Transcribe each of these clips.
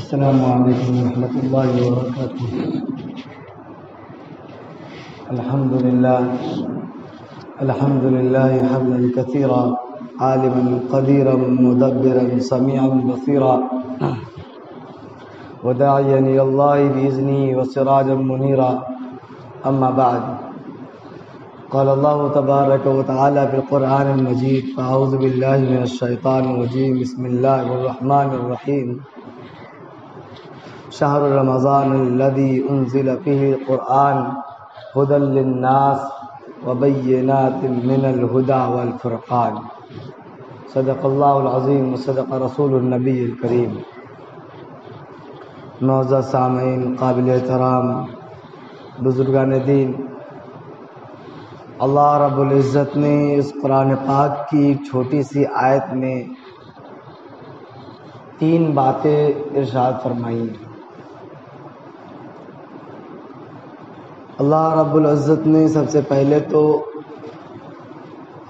السلام علیکم ورحمۃ اللہ وبرکاتہ۔ الحمد للہ حمدا کثیرا عالما قدیرا مدبرا سمیعا بصیرا وداعیا الی اللہ باذنہ وسراجا منیرا، اما بعد، قال اللہ تبارک وتعالی فی القرآن المجید، فاعوذ باللہ من الشیطان الرجیم، بسم اللہ الرحمن الرحیم۔ شہر رمضان الذی انزل فیہ القرآن ھدی للناس وبینات من الھدی والفرقان، صدق اللہ العظیم وصدق رسول النبی الکریم۔ معزز سامعین، قابل احترام بزرگان دین، اللہ رب العزت نے اس قرآن پاک کی ایک چھوٹی سی آیت میں 3 باتیں ارشاد فرمائی۔ اللہ رب العزت نے سب سے پہلے تو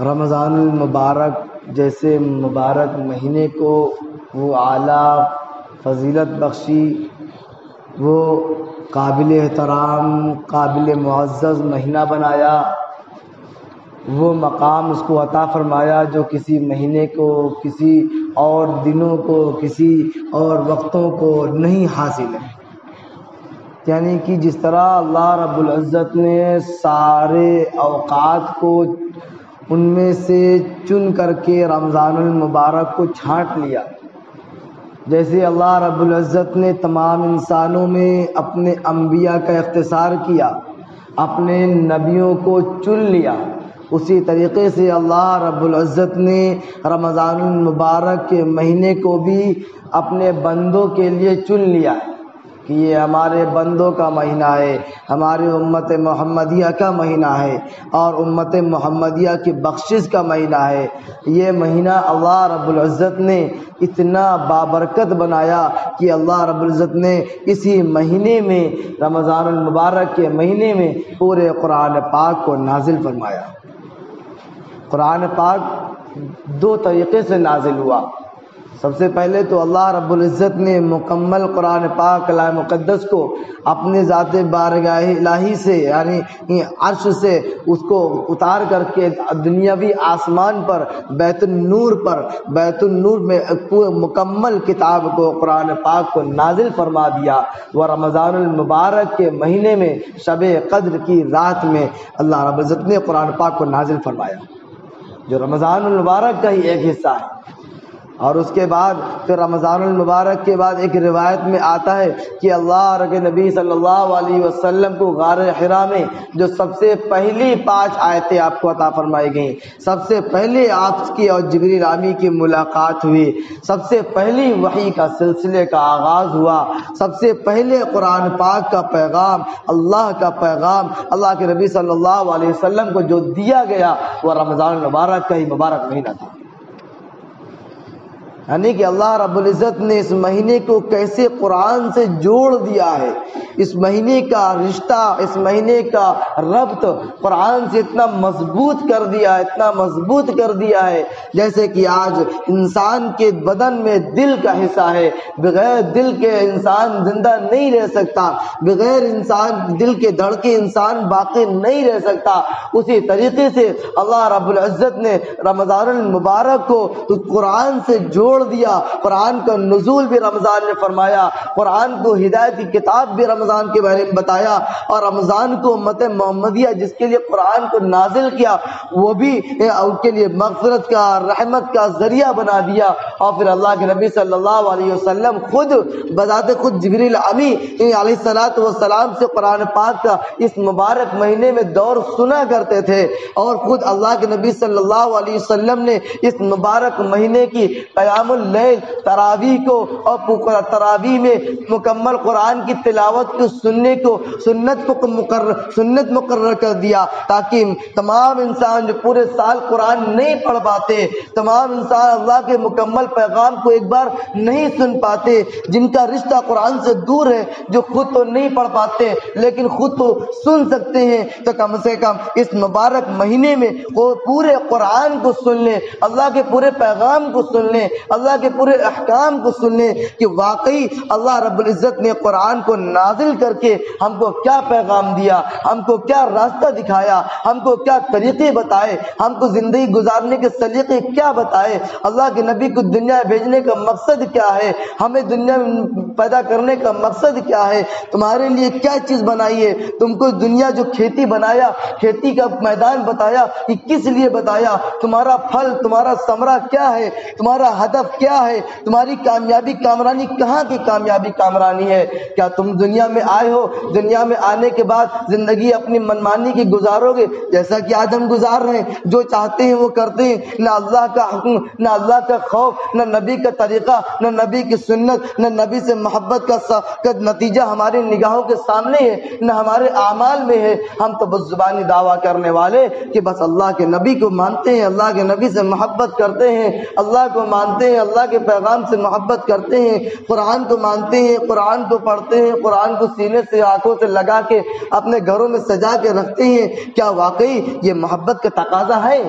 رمضان المبارک جیسے مبارک مہینے کو وہ اعلیٰ فضیلت بخشی، وہ قابل احترام قابل معزز مہینہ بنایا، وہ مقام اس کو عطا فرمایا جو کسی مہینے کو، کسی اور دنوں کو، کسی اور وقتوں کو نہیں حاصل ہے۔ یعنی کہ جس طرح اللہ رب العزت نے سارے اوقات کو ان میں سے چن کر کے رمضان المبارک کو چھانٹ لیا، جیسے اللہ رب العزت نے تمام انسانوں میں اپنے انبیاء کا اختصار کیا، اپنے نبیوں کو چن لیا، اسی طریقے سے اللہ رب العزت نے رمضان المبارک کے مہینے کو بھی اپنے بندوں کے لیے چن لیا ہے کہ یہ ہمارے بندوں کا مہینہ ہے، ہماری امت محمدیہ کا مہینہ ہے اور امت محمدیہ کی بخشش کا مہینہ ہے۔ یہ مہینہ اللہ رب العزت نے اتنا بابرکت بنایا کہ اللہ رب العزت نے اسی مہینے میں، رمضان المبارک کے مہینے میں، پورے قرآن پاک کو نازل فرمایا۔ قرآن پاک 2 طریقے سے نازل ہوا۔ سب سے پہلے تو اللہ رب العزت نے مکمل قرآن پاک کلام مقدس کو اپنے ذات بارگاہ الہی سے، یعنی عرش سے اس کو اتار کر کے دنیاوی آسمان پر بیت النور میں مکمل کتاب کو، قرآن پاک کو نازل فرما دیا۔ وہ رمضان المبارک کے مہینے میں شب قدر کی رات میں اللہ رب العزت نے قرآن پاک کو نازل فرمایا، جو رمضان المبارک کا ہی ایک حصہ ہے۔ اور اس کے بعد پھر رمضان المبارک کے بعد ایک روایت میں آتا ہے کہ اللہ کے نبی صلی اللہ علیہ وسلم کو غار حرا میں جو سب سے پہلی 5 آیتیں آپ کو عطا فرمائی گئیں، سب سے پہلے آپ کی اور جبریل امی کی ملاقات ہوئی، سب سے پہلی وحی کا سلسلے کا آغاز ہوا، سب سے پہلے قرآن پاک کا پیغام، اللہ کا پیغام اللہ کے نبی صلی اللہ علیہ وسلم کو جو دیا گیا وہ رمضان المبارک کا ہی مبارک مہینہ تھا۔ یعنی کہ اللہ رب العزت نے اس مہینے کو کیسے قرآن سے جوڑ دیا ہے، اس مہینے کا رشتہ، اس مہینے کا ربط قرآن سے اتنا مضبوط کر دیا ہے، اتنا مضبوط کر دیا ہے، جیسے کہ آج انسان کے بدن میں دل کا حصہ ہے، بغیر دل کے انسان زندہ نہیں رہ سکتا، بغیر دل کے دھڑکے انسان باقی نہیں رہ سکتا۔ اسی طریقے سے اللہ رب العزت نے رمضان المبارک کو قرآن سے جوڑ دیا، قرآن کا نزول بھی رمضان نے فرمایا، قرآن کو ہدایت کی کتاب بھی رمضان کے بارے میں بتایا، اور رمضان کو امت محمدیہ جس کے لیے قرآن کو نازل کیا وہ بھی ان کے لیے مغفرت کا، رحمت کا ذریعہ بنا دیا۔ اور پھر اللہ کے نبی صلی اللہ علیہ وسلم خود بذات خود جبریل امی علیہ السلام سے قرآن پاک کا اس مبارک مہینے میں دور سنا کرتے تھے، اور خود اللہ کے نبی صلی اللہ علیہ وسلم نے اس مبارک مہینے کی قیام اللیل، تراویح کو، اور تراویح میں مکمل قرآن کی تلاوت کو سننے کو سنت مقرر کر دیا، تاکہ تمام انسان جو پورے سال قرآن نہیں پڑھ پاتے، تمام انسان اللہ کے مکمل پیغام کو ایک بار نہیں سن پاتے، جن کا رشتہ قرآن سے دور ہے، جو خود تو نہیں پڑھ پاتے لیکن خود تو سن سکتے ہیں، تو کم سے کم اس مبارک مہینے میں وہ پورے قرآن کو سن لیں، اللہ کے پورے پیغام کو سن لیں، اللہ کے پورے احکام کو سن لیں کہ واقعی اللہ رب العزت نے قرآن کو نازل کر کے ہم کو کیا پیغام دیا، ہم کو کیا راستہ دکھایا، ہم کو کیا طریقے بتائے، ہم کو زندگی گزارنے کے سلیقے کیا بتائے، اللہ کے نبی کو دنیا بھیجنے کا مقصد کیا ہے، ہمیں دنیا میں پیدا کرنے کا مقصد کیا ہے، تمہارے لیے کیا چیز بنائی ہے، تم کو دنیا جو کھیتی بنایا، کھیتی کا میدان بتایا کہ کس لیے بتایا، تمہارا پھل تمہارا ثمرہ کیا ہے، تمہارا ہدف کیا ہے، تمہاری کامیابی کامرانی کہاں کی کامیابی کامرانی ہے۔ کیا تم دنیا میں آئے ہو، دنیا میں آنے کے بعد زندگی اپنی منمانی کی گزارو گے جیسا کہ آج ہم گزار رہے ہیں، جو چاہتے ہیں وہ کرتے ہیں، نہ اللہ کا حکم، نہ اللہ کا خوف، نہ نبی کا طریقہ، نہ نبی کی سنت، نہ نبی سے محبت کا نتیجہ ہمارے نگاہوں کے سامنے ہے، نہ ہمارے اعمال میں ہے۔ ہم تو بس زبانی دعویٰ کرنے والے کہ بس اللہ کے نبی کو مانتے ہیں، اللہ کے نبی سے محبت کرتے ہیں، اللہ کو مانتے ہیں، اللہ کے پیغام سے محبت کرتے ہیں، قرآن کو مانتے ہیں، قرآن کو پڑھتے ہیں، قرآن کو سینے سے آنکھوں سے لگا کے اپنے گھروں میں سجا کے رکھتے ہیں۔ کیا واقعی یہ محبت کا تقاضا ہے؟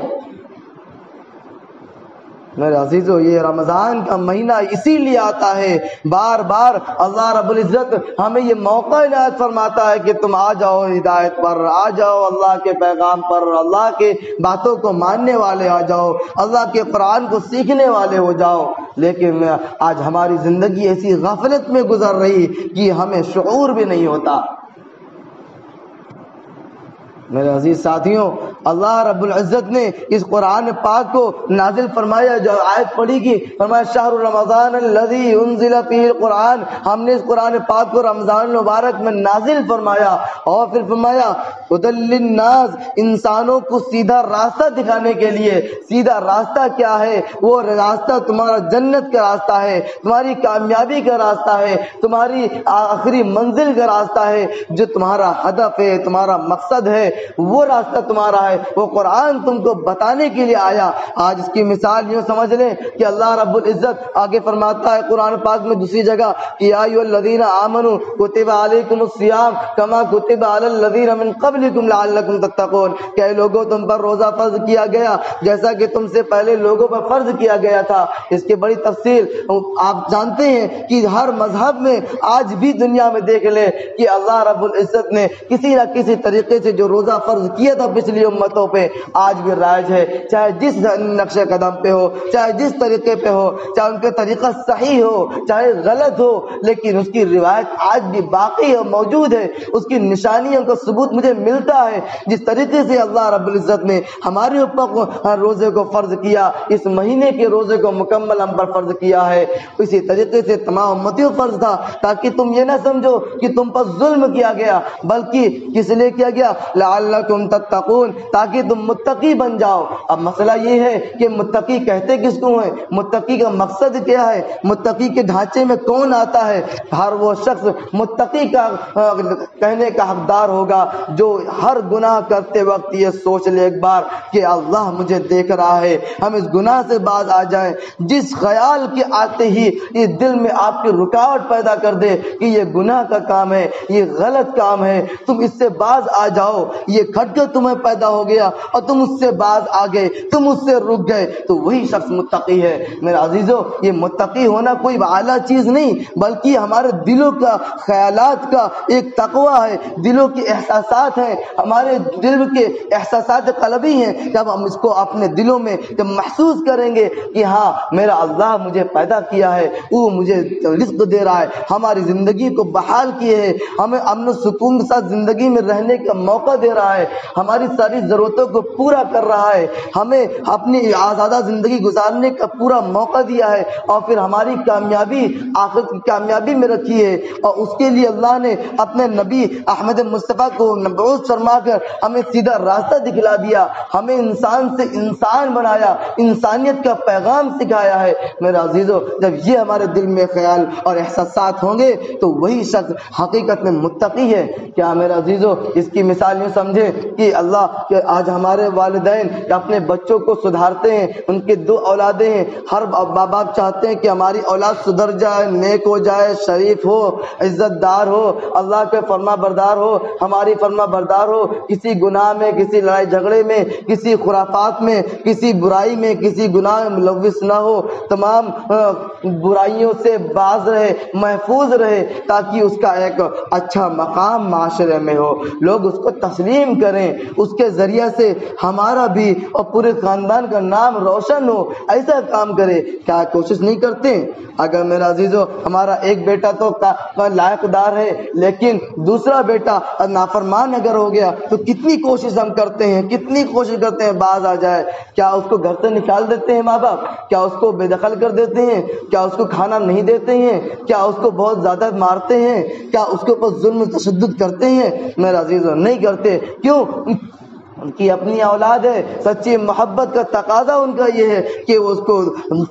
میرے عزیزو، یہ رمضان کا مہینہ اسی لیے آتا ہے، بار بار اللہ رب العزت ہمیں یہ موقع عنایت فرماتا ہے کہ تم آ جاؤ ہدایت پر، آ جاؤ اللہ کے پیغام پر، اللہ کے باتوں کو ماننے والے آ جاؤ، اللہ کے قرآن کو سیکھنے والے ہو جاؤ۔ لیکن آج ہماری زندگی ایسی غفلت میں گزر رہی کہ ہمیں شعور بھی نہیں ہوتا۔ میرے عزیز ساتھیوں، اللہ رب العزت نے اس قرآن پاک کو نازل فرمایا، جو آیت پڑھی گی، فرمایا شہر رمضان الذی انزل فیہ القرآن، ہم نے اس قرآن پاک کو رمضان المبارک میں نازل فرمایا، اور پھر فرمایا ھدی للناس، انسانوں کو سیدھا راستہ دکھانے کے لیے۔ سیدھا راستہ کیا ہے؟ وہ راستہ تمہارا جنت کا راستہ ہے، تمہاری کامیابی کا راستہ ہے، تمہاری آخری منزل کا راستہ ہے، جو تمہارا ہدف ہے، تمہارا مقصد ہے، وہ راستہ تمہارا ہے، وہ قرآن تم کو بتانے کے لیے آیا۔ آج اس کی مثال یوں سمجھ لیں کہ اللہ رب العزت آگے فرماتا ہے قرآن پاک میں دوسری جگہ کہ یا ایھا الذین آمنوا کتب علیکم الصیام کما کتب علی الذین من قبلکم لعلکم تتقون، کہ اے لوگوں تم پر روزہ فرض کیا گیا جیسا کہ تم سے پہلے لوگوں پر فرض کیا گیا تھا۔ اس کی بڑی تفصیل آپ جانتے ہیں کہ ہر مذہب میں آج بھی دنیا میں دیکھ لیں کہ اللہ رب العزت نے کسی نہ کسی طریقے سے جو روزہ فرض کیا تھا پچھلی امتوں پہ، آج بھی رائج ہے، چاہے جس نقش قدم پہ ہو، چاہے جس طریقے پہ ہو، چاہے ان کا طریقہ صحیح ہو چاہے غلط ہو، لیکن اس کی روایت آج بھی باقی ہے، موجود ہے، اس کی نشانیوں کا ثبوت مجھے ملتا ہے۔ جس طریقے سے اللہ رب العزت نے ہمارے اوپر روزے کو فرض کیا، اس مہینے کے روزے کو مکمل ہم پر فرض کیا ہے، اسی طریقے سے تمام امتیوں فرض تھا، تاکہ تم یہ نہ سمجھو کہ تم پر ظلم کیا گیا، بلکہ کس لیے کیا گیا؟ لعلکم تتقون، تاکہ تم متقی بن جاؤ۔ اب مسئلہ یہ ہے کہ متقی کہتے کس کو ہیں، متقی کا مقصد کیا ہے، متقی کے ڈھانچے میں کون آتا ہے؟ ہر وہ شخص متقی کا کہنے کا حقدار ہوگا جو ہر گناہ کرتے وقت یہ سوچ لے ایک بار کہ اللہ مجھے دیکھ رہا ہے، ہم اس گناہ سے باز آ جائیں۔ جس خیال کے آتے ہی یہ دل میں آپ کی رکاوٹ پیدا کر دے کہ یہ گناہ کا کام ہے، یہ غلط کام ہے، تم اس سے باز آ جاؤ، یہ کھٹکا تمہیں پیدا ہو گیا اور تم اس سے باز آ گئے، تم اس سے رک گئے، تو وہی شخص متقی ہے۔ میرے عزیزو، یہ متقی ہونا کوئی اعلیٰ چیز نہیں، بلکہ ہمارے دلوں کا، خیالات کا ایک تقویٰ ہے، دلوں کے احساسات ہیں، ہمارے دل کے احساسات قلبی ہیں۔ جب ہم اس کو اپنے دلوں میں جب محسوس کریں گے کہ ہاں میرا اللہ مجھے پیدا کیا ہے، وہ مجھے رزق دے رہا ہے، ہماری زندگی کو بحال کیے ہے، ہمیں امن و سکون کے ساتھ زندگی میں رہنے کا موقع دے رہا ہے، ہماری ساری ضرورتوں کو پورا کر رہا ہے، ہمیں اپنی آزادہ زندگی گزارنے کا پورا موقع دیا ہے، اور پھر ہماری کامیابی آخرت کی کامیابی میں رکھی ہے، اور اس کے لیے اللہ نے اپنے نبی احمد مصطفیٰ کو مبعوث فرما کر ہمیں سیدھا راستہ دکھلا دیا، ہمیں انسان سے انسان بنایا، انسانیت کا پیغام سکھایا ہے۔ میرے عزیزو، جب یہ ہمارے دل میں خیال اور احساسات ہوں گے تو وہی شخص حقیقت میں متقی ہے۔ کیا میرے عزیزو، اس کی مثال یوں سمجھیں کہ اللہ کہ آج ہمارے والدین اپنے بچوں کو سدھارتے ہیں، ان کے 2 اولادیں ہیں، ہر ماں باپ چاہتے ہیں کہ ہماری اولاد سدھر جائے، نیک ہو جائے، شریف ہو، عزت دار ہو، اللہ کے فرما بردار ہو، ہماری فرما بردار ہو، کسی گناہ میں، کسی لڑائی جھگڑے میں، کسی خرافات میں، کسی برائی میں، کسی گناہ میں ملوث نہ ہو، تمام برائیوں سے باز رہے، محفوظ رہے، تاکہ اس کا ایک اچھا مقام معاشرے میں ہو، لوگ اس کو تسلیم کریں، اس کے ذریعے سے ہمارا بھی اور پورے خاندان کا نام روشن ہو، ایسا کام کرے۔ کیا کوشش نہیں کرتے؟ اگر میرا عزیزو ہمارا ایک بیٹا تو لائق دار ہے، لیکن دوسرا بیٹا نافرمان اگر ہو گیا تو کتنی کوشش ہم کرتے ہیں، کتنی کوشش کرتے ہیں باز آ جائے۔ کیا اس کو گھر سے نکال دیتے ہیں ماں باپ؟ کیا اس کو بے دخل کر دیتے ہیں؟ کیا اس کو کھانا نہیں دیتے ہیں؟ کیا اس کو بہت زیادہ مارتے ہیں؟ کیا اس کے اوپر ظلم تشدد کرتے ہیں؟ میرا عزیزو نہیں کرتے۔ کیوں؟ ان کی اپنی اولاد ہے، سچی محبت کا تقاضا ان کا یہ ہے کہ وہ اس کو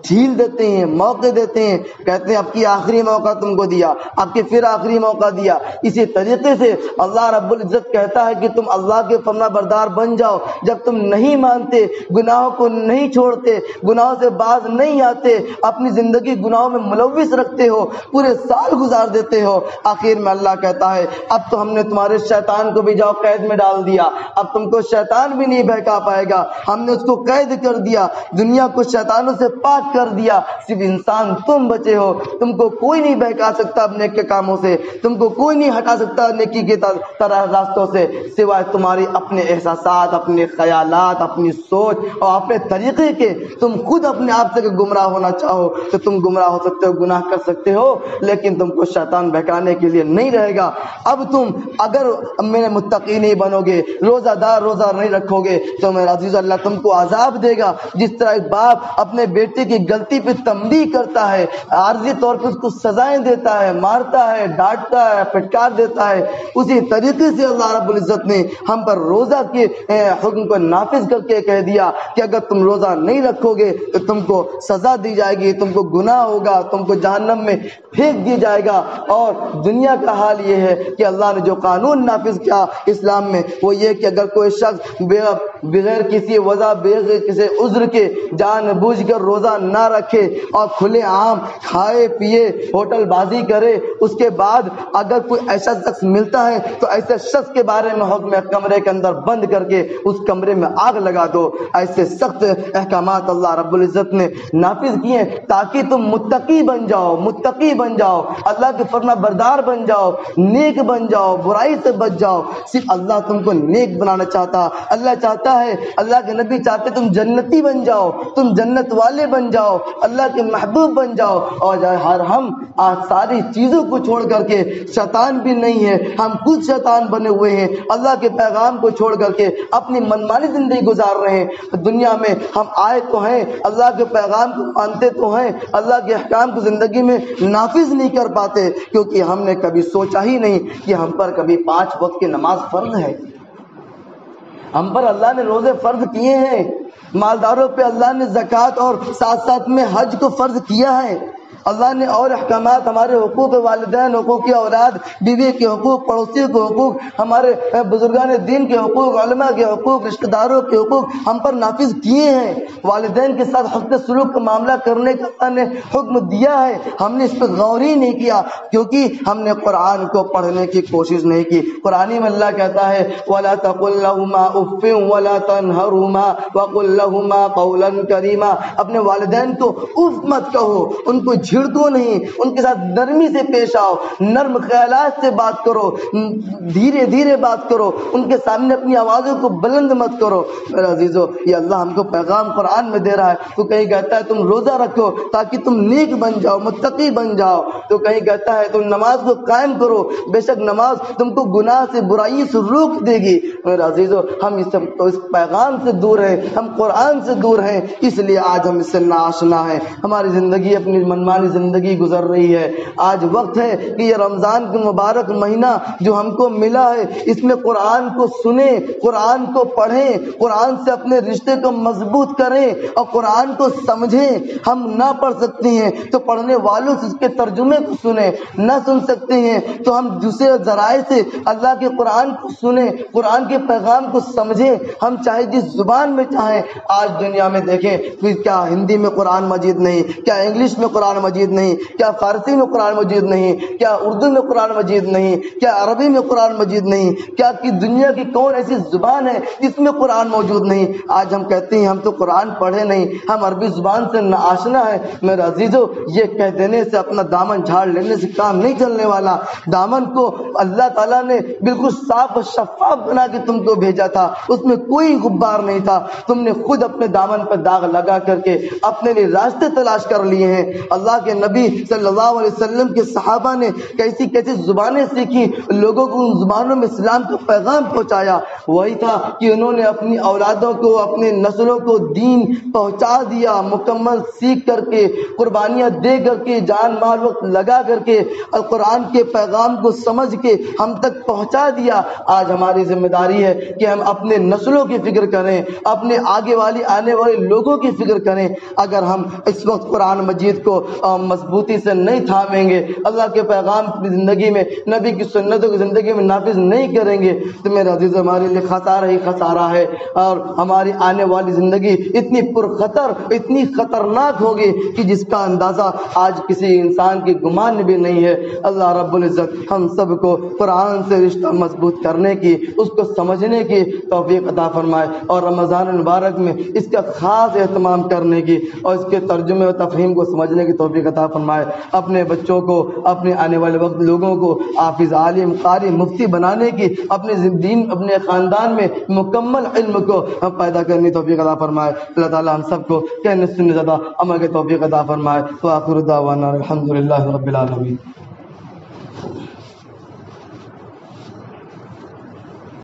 ڈھیل دیتے ہیں، موقع دیتے ہیں، کہتے ہیں اب کی آخری موقع تم کو دیا، اب کی پھر آخری موقع دیا۔ اسی طریقے سے اللہ رب العزت کہتا ہے کہ تم اللہ کے فرما بردار بن جاؤ، جب تم نہیں مانتے، گناہوں کو نہیں چھوڑتے، گناہوں سے باز نہیں آتے، اپنی زندگی گناہوں میں ملوث رکھتے ہو، پورے سال گزار دیتے ہو، آخر میں اللہ کہتا ہے اب تو ہم نے تمہارے شیطان کو بھی جاؤ قید میں ڈال دیا، اب تم کو شیطان بھی نہیں بہکا پائے گا، ہم نے اس کو قید کر دیا، دنیا کو شیطانوں سے پاک کر دیا، صرف انسان تم بچے ہو، تم کو کوئی نہیں بہکا سکتا اپنے کے کاموں سے، تم کو کوئی نہیں ہٹا سکتا نیکی کے طرح راستوں سے، سوائے تمہاری اپنے احساسات، اپنے خیالات، اپنی سوچ اور اپنے طریقے کے۔ تم خود اپنے آپ سے گمراہ ہونا چاہو تو تم گمراہ ہو سکتے ہو، گناہ کر سکتے ہو، لیکن تم کو شیطان بہکانے کے لیے نہیں رہے گا۔ اب تم اگر میرے متقی نہیں بنو گے، روزہ دار روزہ نہیں رکھو گے تو میرا عزیز اللہ تم کو عذاب دے گا۔ جس طرح ایک باپ اپنے بیٹے کی غلطی پہ تنبیہ کرتا ہے، عارضی طور پہ اس کو سزائیں دیتا ہے، مارتا ہے، ڈانٹتا ہے، پھٹکار دیتا ہے، اسی طریقے سے اللہ رب العزت نے ہم پر روزہ کے حکم کو نافذ کر کے کہہ دیا کہ اگر تم روزہ نہیں رکھو گے تو تم کو سزا دی جائے گی، تم کو گناہ ہوگا، تم کو جہنم میں پھینک دیا جائے گا۔ اور دنیا کا حال یہ ہے کہ اللہ نے جو قانون نافذ کیا اسلام میں وہ یہ کہ اگر کوئی شخص بغیر کسی وجہ، بغیر کسی عذر کے جان بوجھ کر روزہ نہ رکھے اور کھلے عام کھائے پیے، ہوٹل بازی کرے، اس کے بعد اگر کوئی ایسا شخص ملتا ہے تو ایسے شخص کے بارے میں حکم ہے کمرے کے اندر بند کر کے اس کمرے میں آگ لگا دو۔ ایسے سخت احکامات اللہ رب العزت نے نافذ کیے تاکہ تم متقی بن جاؤ، متقی بن جاؤ، اللہ کے فرما بردار بن جاؤ، نیک بن جاؤ، برائی سے بچ جاؤ۔ صرف اللہ تم کو نیک بنانا چاہتا، اللہ چاہتا ہے، اللہ کے نبی چاہتے تم جنتی بن جاؤ، تم جنت والے بن جاؤ، اللہ کے محبوب بن جاؤ۔ اور ہم آج ساری چیزوں کو چھوڑ کر کے، شیطان بھی نہیں ہے، ہم خود شیطان بنے ہوئے ہیں، اللہ کے پیغام کو چھوڑ کر کے اپنی منمانی زندگی گزار رہے ہیں۔ دنیا میں ہم آئے تو ہیں، اللہ کے پیغام کو مانتے تو ہیں، اللہ کے احکام کو زندگی میں نافذ نہیں کر پاتے کیونکہ ہم نے کبھی سوچا ہی نہیں کہ ہم پر کبھی 5 وقت کی نماز فرض ہے، ہم پر اللہ نے روزے فرض کیے ہیں، مالداروں پہ اللہ نے زکوٰۃ اور ساتھ ساتھ میں حج کو فرض کیا ہے، اللہ نے اور احکامات، ہمارے حقوق والدین، حقوق کی اولاد، بیوی کے حقوق، پڑوسیوں کے حقوق، ہمارے بزرگان دین کے حقوق، علماء کے حقوق، رشتہ داروں کے حقوق ہم پر نافذ کیے ہیں۔ والدین کے ساتھ حسن سلوک کا معاملہ کرنے کا اللہ نے حکم دیا ہے، ہم نے اس پہ غور ہی نہیں کیا کیونکہ ہم نے قرآن کو پڑھنے کی کوشش نہیں کی۔ قرآن میں اللہ کہتا ہے وَلَا تَقُلْ لَهُمَا أُفٍّ وَلَا تَنْهَرْهُمَا وَقُلْ لَهُمَا قَوْلًا كَرِيمًا، اپنے والدین کو اف مت کہو، ان کو چھڑکو نہیں، ان کے ساتھ نرمی سے پیش آؤ، نرم خیالات سے بات کرو، دھیرے دھیرے بات کرو، ان کے سامنے اپنی آوازوں کو بلند مت کرو۔ میرے عزیزو یہ اللہ ہم کو پیغام قرآن میں دے رہا ہے، تو کہیں کہتا ہے تم روزہ رکھو تاکہ تم نیک بن جاؤ، متقی بن جاؤ، تو کہیں کہتا ہے تم نماز کو قائم کرو، بے شک نماز تم کو گناہ سے، برائی سے روک دے گی۔ میرے عزیزو ہم اس پیغام سے دور ہیں، ہم قرآن سے دور ہیں، اس لیے آج ہم اس سے ناآشنا ہیں، ہماری زندگی اپنی من ایمانی زندگی گزر رہی ہے۔ آج وقت ہے کہ یہ رمضان کا مبارک مہینہ جو ہم کو ملا ہے، اس میں قرآن کو سنیں، قرآن کو پڑھیں، قرآن سے اپنے رشتے کو مضبوط کریں اور قرآن کو سمجھیں۔ ہم نہ پڑھ سکتے ہیں تو پڑھنے والوں سے اس کے ترجمے کو سنیں، نہ سن سکتے ہیں تو ہم دوسرے ذرائع سے اللہ کے قرآن کو سنیں، قرآن کے پیغام کو سمجھیں۔ ہم چاہے جس زبان میں چاہیں، آج دنیا میں دیکھیں کیا ہندی میں قرآن مجید نہیں، کیا انگلش میں قرآن مجید نہیں، کیا فارسی میں قرآن مجید نہیں، کیا اردو میں قرآن مجید نہیں، کیا عربی میں قرآن مجید نہیں، کیا کہ دنیا کی کون ایسی زبان ہے جس میں قرآن موجود نہیں؟ آج ہم کہتے ہیں ہم تو قرآن پڑھے نہیں، ہم عربی زبان سے ناآشنا ہے۔ میرے عزیزو، یہ کہہ دینے سے، اپنا دامن جھاڑ لینے سے کام نہیں چلنے والا۔ دامن کو اللہ تعالیٰ نے بالکل صاف و شفاف بنا کے تم کو بھیجا تھا، اس میں کوئی غبار نہیں تھا۔ تم نے خود اپنے دامن پر داغ لگا کر کے اپنے لیے راستے تلاش کر لیے ہیں۔ اللہ کے نبی صلی اللہ علیہ وسلم کے صحابہ نے کیسی کیسی زبانیں سیکھی، لوگوں کو ان زبانوں میں اسلام کا پیغام پہنچایا۔ وہی تھا کہ انہوں نے اپنی اولادوں کو، اپنے نسلوں کو دین پہنچا دیا، مکمل سیکھ کر کے، قربانیاں دے کر کے، جان مال وقت لگا کر کے، قرآن کے پیغام کو سمجھ کے ہم تک پہنچا دیا۔ آج ہماری ذمہ داری ہے کہ ہم اپنے نسلوں کی فکر کریں، اپنے آگے والی آنے والے لوگوں کی فکر کریں۔ اگر ہم اس وقت قرآن مجید کو مضبوطی سے نہیں تھامیں گے، اللہ کے پیغام کی زندگی میں، نبی کی سنتوں کی زندگی میں نافذ نہیں کریں گے تو میرے عزیز ہمارے لیے خسارہ ہی خسارہ ہے، اور ہماری آنے والی زندگی اتنی پرخطر، اتنی خطرناک ہوگی کہ جس کا اندازہ آج کسی انسان کی گمان بھی نہیں ہے۔ اللہ رب العزت ہم سب کو قرآن سے رشتہ مضبوط کرنے کی، اس کو سمجھنے کی توفیق عطا فرمائے، اور رمضان المبارک میں اس کا خاص اہتمام کرنے کی اور اس کے ترجمے و تفہیم کو سمجھنے کی توفیق عطا فرمائے۔ اپنے بچوں کو، اپنے آنے والے وقت لوگوں کو حافظ، عالم، قاری، مفتی بنانے کی، اپنے دین، اپنے خاندان میں مکمل علم کو پیدا کرنے کی توفیق عطا فرمائے۔ اللہ تعالی ہم سب کو کہنے سننے زیادہ عمل کی توفیق عطا فرمائے۔ وآخر دعوانا الحمدللہ رب العالمین۔